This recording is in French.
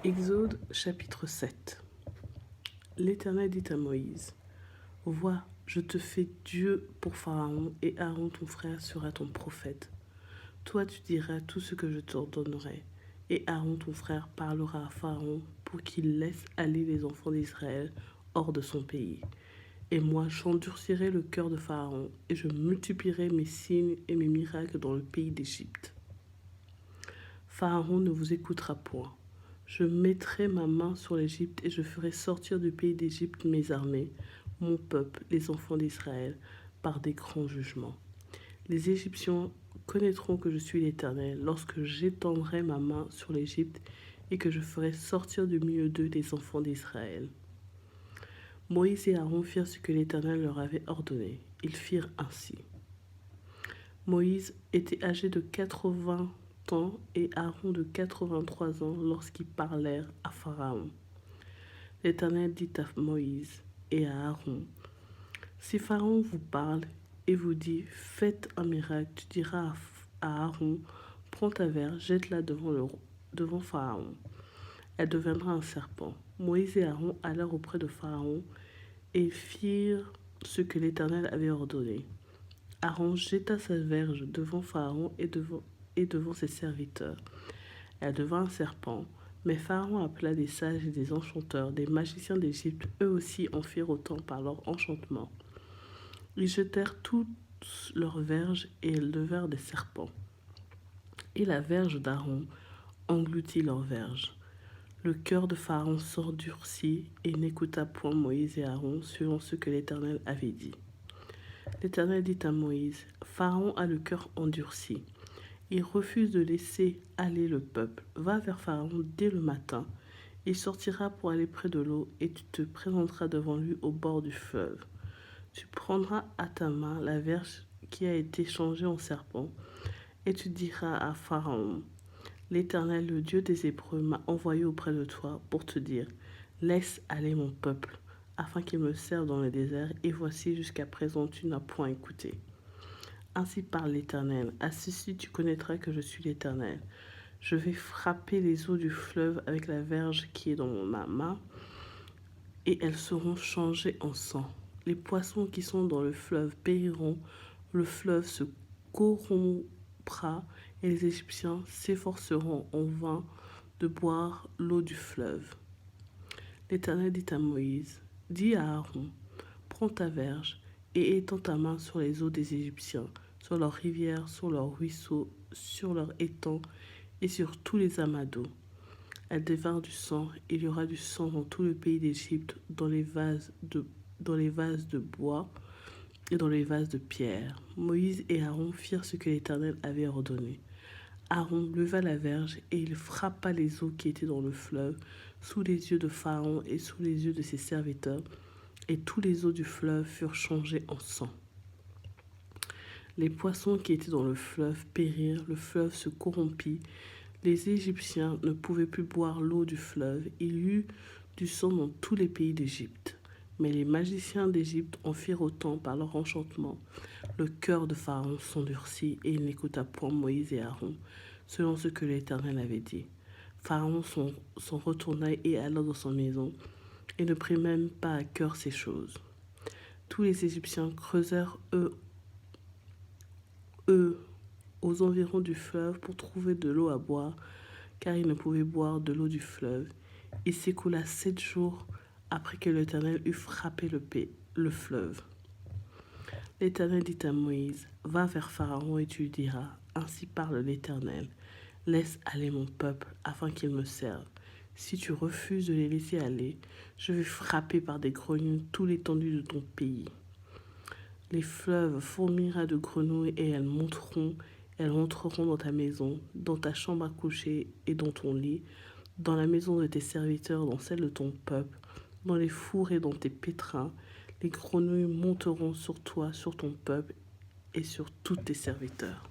Exode chapitre 7. L'Éternel dit à Moïse, vois, je te fais Dieu pour Pharaon, et Aaron ton frère sera ton prophète. Toi tu diras tout ce que je t'ordonnerai, et Aaron ton frère parlera à Pharaon pour qu'il laisse aller les enfants d'Israël hors de son pays. Et moi j'endurcirai le cœur de Pharaon, et je multiplierai mes signes et mes miracles dans le pays d'Égypte. Pharaon ne vous écoutera point. Je mettrai ma main sur l'Égypte et je ferai sortir du pays d'Égypte mes armées, mon peuple, les enfants d'Israël, par des grands jugements. Les Égyptiens connaîtront que je suis l'Éternel lorsque j'étendrai ma main sur l'Égypte et que je ferai sortir du milieu d'eux les enfants d'Israël. Moïse et Aaron firent ce que l'Éternel leur avait ordonné. Ils firent ainsi. Moïse était âgé de 80 ans et Aaron de 83 ans lorsqu'ils parlèrent à Pharaon. L'Éternel dit à Moïse et à Aaron, si Pharaon vous parle et vous dit, faites un miracle, tu diras à Aaron, prends ta verge, jette-la devant Pharaon. Elle deviendra un serpent. Moïse et Aaron allèrent auprès de Pharaon et firent ce que l'Éternel avait ordonné. Aaron jeta sa verge devant Pharaon et devant ses serviteurs. Elle devint un serpent, mais Pharaon appela des sages et des enchanteurs, des magiciens d'Égypte, eux aussi en firent autant par leur enchantement. Ils jetèrent toutes leurs verges et elles devinrent des serpents. Et la verge d'Aaron engloutit leurs verges. Le cœur de Pharaon s'endurcit et n'écouta point Moïse et Aaron selon ce que l'Éternel avait dit. L'Éternel dit à Moïse, Pharaon a le cœur endurci. Il refuse de laisser aller le peuple. Va vers Pharaon dès le matin. Il sortira pour aller près de l'eau et tu te présenteras devant lui au bord du fleuve. Tu prendras à ta main la verge qui a été changée en serpent et tu diras à Pharaon, l'Éternel, le Dieu des Hébreux, m'a envoyé auprès de toi pour te dire, laisse aller mon peuple, afin qu'il me serve dans le désert, et voici jusqu'à présent tu n'as point écouté. Ainsi parle l'Éternel, à ceci tu connaîtras que je suis l'Éternel. Je vais frapper les eaux du fleuve avec la verge qui est dans ma main, et elles seront changées en sang. Les poissons qui sont dans le fleuve périront, le fleuve se corrompra, et les Égyptiens s'efforceront en vain de boire l'eau du fleuve. L'Éternel dit à Moïse, dis à Aaron, prends ta verge et étends ta main sur les eaux des Égyptiens, sur leurs rivières, sur leurs ruisseaux, sur leurs étangs et sur tous les amas d'eau. Elles devinrent du sang, il y aura du sang dans tout le pays d'Égypte, dans les vases de bois et dans les vases de pierre. Moïse et Aaron firent ce que l'Éternel avait ordonné. Aaron leva la verge et il frappa les eaux qui étaient dans le fleuve, sous les yeux de Pharaon et sous les yeux de ses serviteurs, et tous les eaux du fleuve furent changées en sang. Les poissons qui étaient dans le fleuve périrent, le fleuve se corrompit, les Égyptiens ne pouvaient plus boire l'eau du fleuve, il y eut du sang dans tous les pays d'Égypte. Mais les magiciens d'Égypte en firent autant par leur enchantement. Le cœur de Pharaon s'endurcit et il n'écouta point Moïse et Aaron, selon ce que l'Éternel avait dit. Pharaon s'en retourna et alla dans son maison, et ne prit même pas à cœur ces choses. Tous les Égyptiens creusèrent eux, aux environs du fleuve pour trouver de l'eau à boire, car ils ne pouvaient boire de l'eau du fleuve. Il s'écoula 7 jours après que l'Éternel eut frappé le fleuve. L'Éternel dit à Moïse, va vers Pharaon et tu lui diras, ainsi parle l'Éternel, laisse aller mon peuple afin qu'il me serve. Si tu refuses de les laisser aller, je vais frapper par des grenouilles toute l'étendue de ton pays. Les fleuves fourmillera de grenouilles et elles entreront dans ta maison, dans ta chambre à coucher et dans ton lit, dans la maison de tes serviteurs, dans celle de ton peuple, dans les fours et dans tes pétrins. Les grenouilles monteront sur toi, sur ton peuple et sur tous tes serviteurs.